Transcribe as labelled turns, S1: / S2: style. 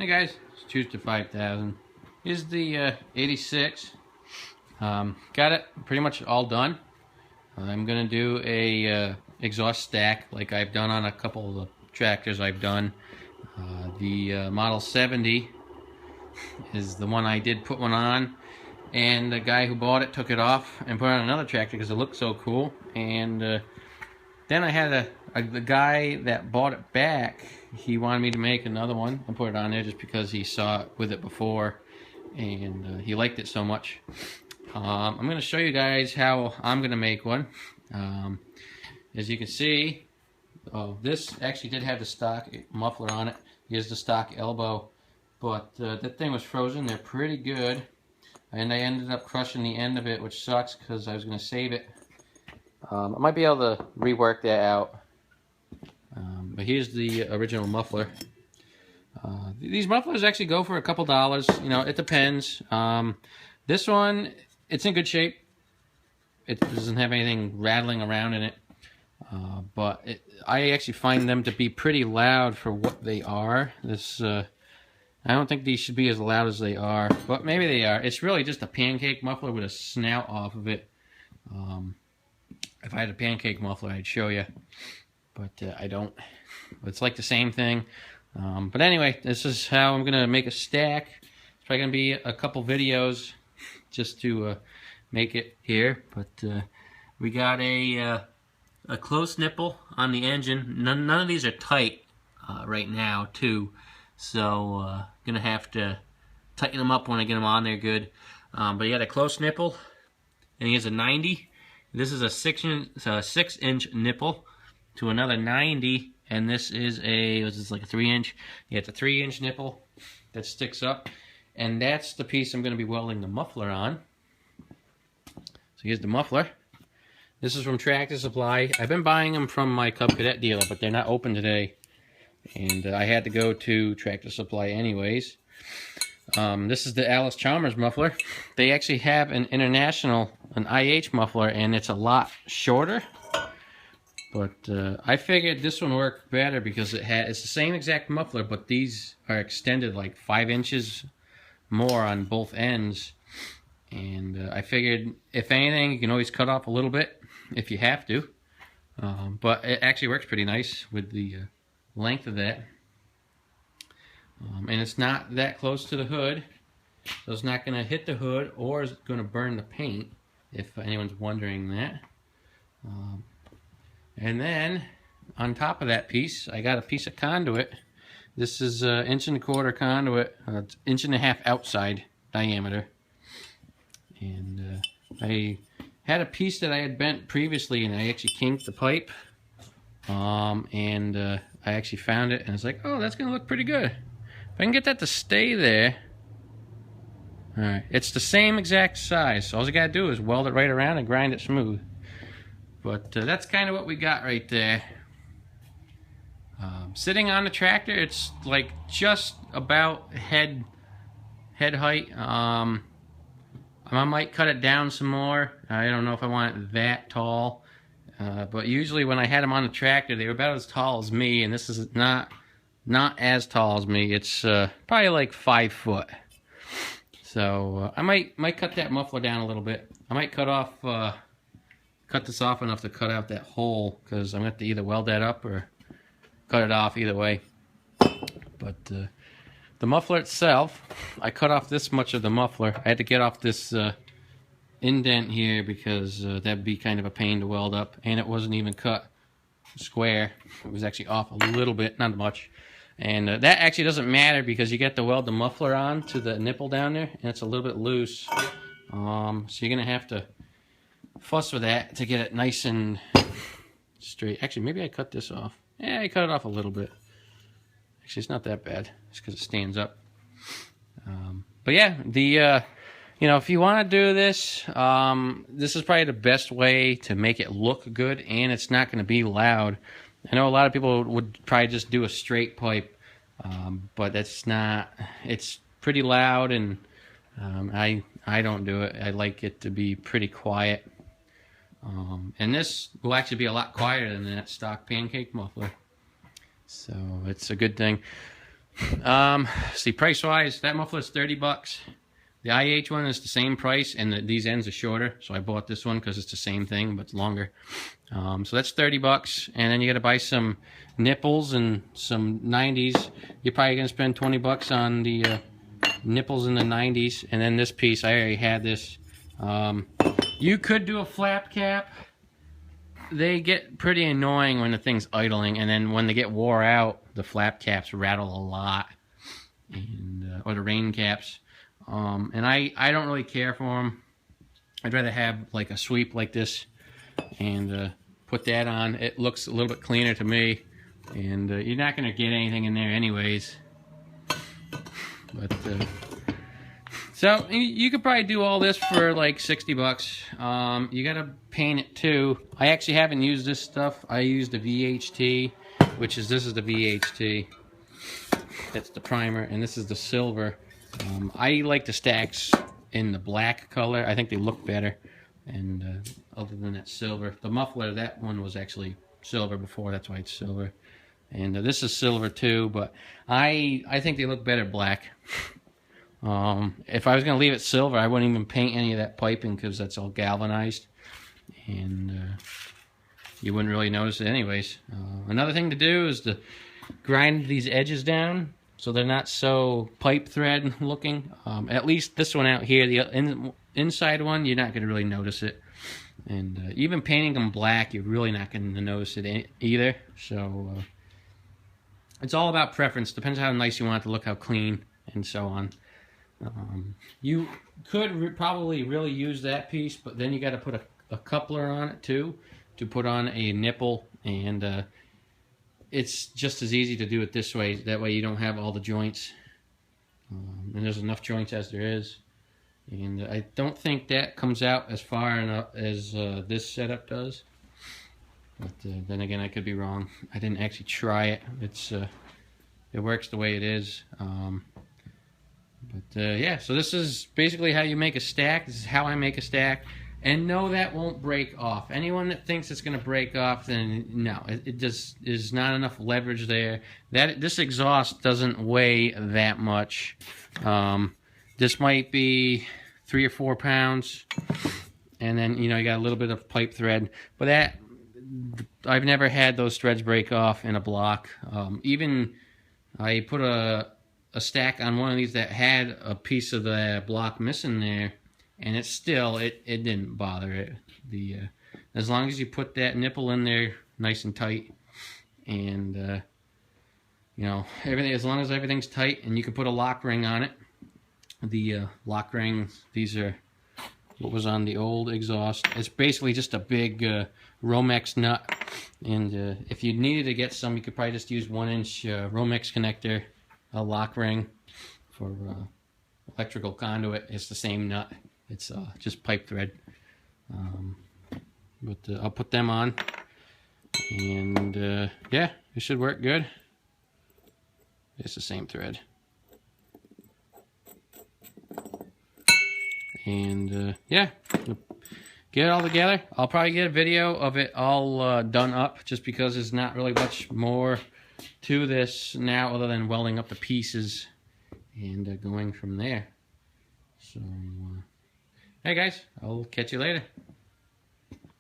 S1: Hey guys, it's Tuesday 5000. Here's the 86. Got it pretty much all done. I'm gonna do a exhaust stack like I've done on a couple of the tractors I've done. The Model 70 is the one I did put one on, and the guy who bought it took it off and put it on another tractor because it looked so cool. And then I had the guy that bought it back. He wanted me to make another one and put it on there just because he saw it with it before, and he liked it so much. I'm going to show you guys how I'm going to make one. As you can see, this actually did have the stock muffler on it. Here's the stock elbow, but that thing was frozen. They're pretty good, and I ended up crushing the end of it, which sucks because I was going to save it. I might be able to rework that out. But here's the original muffler. These mufflers actually go for a couple dollars. You know, it depends. This one, it's in good shape. It doesn't have anything rattling around in it. But I actually find them to be pretty loud for what they are. I don't think these should be as loud as they are, but maybe they are. It's really just a pancake muffler with a snout off of it. If I had a pancake muffler, I'd show you, but I don't. It's like the same thing. But anyway, this is how I'm gonna make a stack. It's probably gonna be a couple videos just to make it here. But we got a close nipple on the engine. None of these are tight right now, too. So gonna have to tighten them up when I get them on there good. But you got a close nipple, and here's a 90. This is a 6-inch nipple to another 90, and this is like a 3-inch. Yeah, it's a 3-inch nipple that sticks up, and that's the piece I'm going to be welding the muffler on. So here's the muffler. This is from Tractor Supply. I've been buying them from my Cub Cadet dealer, but they're not open today, and I had to go to Tractor Supply anyways. This is the Alice Chalmers muffler. They actually have an IH muffler, and it's a lot shorter. But I figured this one worked better because it's the same exact muffler, but these are extended like 5 inches more on both ends. And I figured, if anything, you can always cut off a little bit if you have to. But it actually works pretty nice with the length of that. And it's not that close to the hood, so it's not going to hit the hood or is it going to burn the paint, if anyone's wondering that. And then on top of that piece, I got a piece of conduit. This is 1.25 inch conduit. It's 1.5 inch outside diameter. And I had a piece that I had bent previously, and I actually kinked the pipe. I actually found it, and it's like, oh, that's going to look pretty good. If I can get that to stay there. Alright, it's the same exact size, so all you gotta do is weld it right around and grind it smooth. But that's kind of what we got right there. Sitting on the tractor, it's like just about head height. I might cut it down some more. I don't know if I want it that tall. But usually when I had them on the tractor, they were about as tall as me, and this is not as tall as me. It's probably like 5 foot. So I might cut that muffler down a little bit. I might cut this off enough to cut out that hole, because I'm going to have to either weld that up or cut it off, either way. But the muffler itself, I cut off this much of the muffler. I had to get off this indent here because that'd be kind of a pain to weld up, and it wasn't even cut square. It was actually off a little bit, not much. And that actually doesn't matter because you get to weld the muffler on to the nipple down there, and it's a little bit loose. So you're going to have to fuss with that to get it nice and straight. Actually, maybe I cut this off. Yeah, I cut it off a little bit. Actually, it's not that bad. It's because it stands up. But yeah, you know, if you want to do this, this is probably the best way to make it look good, and it's not going to be loud. I know a lot of people would probably just do a straight pipe, but that's not. It's pretty loud, and I don't do it. I like it to be pretty quiet. And this will actually be a lot quieter than that stock pancake muffler, so it's a good thing. See, price-wise, that muffler's 30 bucks. The IH one is the same price, and these ends are shorter, so I bought this one because it's the same thing, but it's longer. So that's 30 bucks, and then you got to buy some nipples and some 90s. You're probably going to spend 20 bucks on the nipples in the 90s, and then this piece, I already had this. You could do a flap cap. They get pretty annoying when the thing's idling, and then when they get wore out, the flap caps rattle a lot, and or the rain caps. And I don't really care for them. I'd rather have like a sweep like this and put that on. It looks a little bit cleaner to me, and you're not going to get anything in there anyways. But so you could probably do all this for like 60 bucks. You got to paint it too. I actually haven't used this stuff. I used the VHT, which is, this is the VHT. That's the primer, and this is the silver. I like the stacks in the black color. I think they look better. And other than that silver, the muffler, that one was actually silver before. That's why it's silver. And this is silver too, but I think they look better black. If I was going to leave it silver, I wouldn't even paint any of that piping because that's all galvanized. And you wouldn't really notice it anyways. Another thing to do is to grind these edges down so they're not so pipe thread looking. At least this one out here, the inside one, you're not going to really notice it. And even painting them black, you're really not going to notice it either. So it's all about preference. Depends how nice you want it to look, how clean, and so on. You could probably really use that piece, but then you got to put a coupler on it too to put on a nipple, and it's just as easy to do it this way. That way you don't have all the joints, and there's enough joints as there is. And I don't think that comes out as far enough as this setup does. But then again, I could be wrong. I didn't actually try it. It works the way it is. Yeah, so this is basically how you make a stack. This is how I make a stack. And no, that won't break off. Anyone that thinks it's going to break off, then no. It just is not enough leverage there. This exhaust doesn't weigh that much. This might be 3 or 4 pounds. And then, you know, you got a little bit of pipe thread. But that, I've never had those threads break off in a block. Even I put a stack on one of these that had a piece of the block missing there, and it didn't bother it. As long as you put that nipple in there nice and tight, and you know, everything, as long as everything's tight, and you can put a lock ring on it. The lock ring, these are what was on the old exhaust. It's basically just a big Romex nut, and if you needed to get some, you could probably just use 1-inch Romex connector. A lock ring for electrical conduit. It's the same nut. It's just pipe thread. But I'll put them on, and yeah, it should work good. It's the same thread. And yeah, get it all together. I'll probably get a video of it all done up, just because there's not really much more to this now other than welding up the pieces and going from there. So hey guys, I'll catch you later.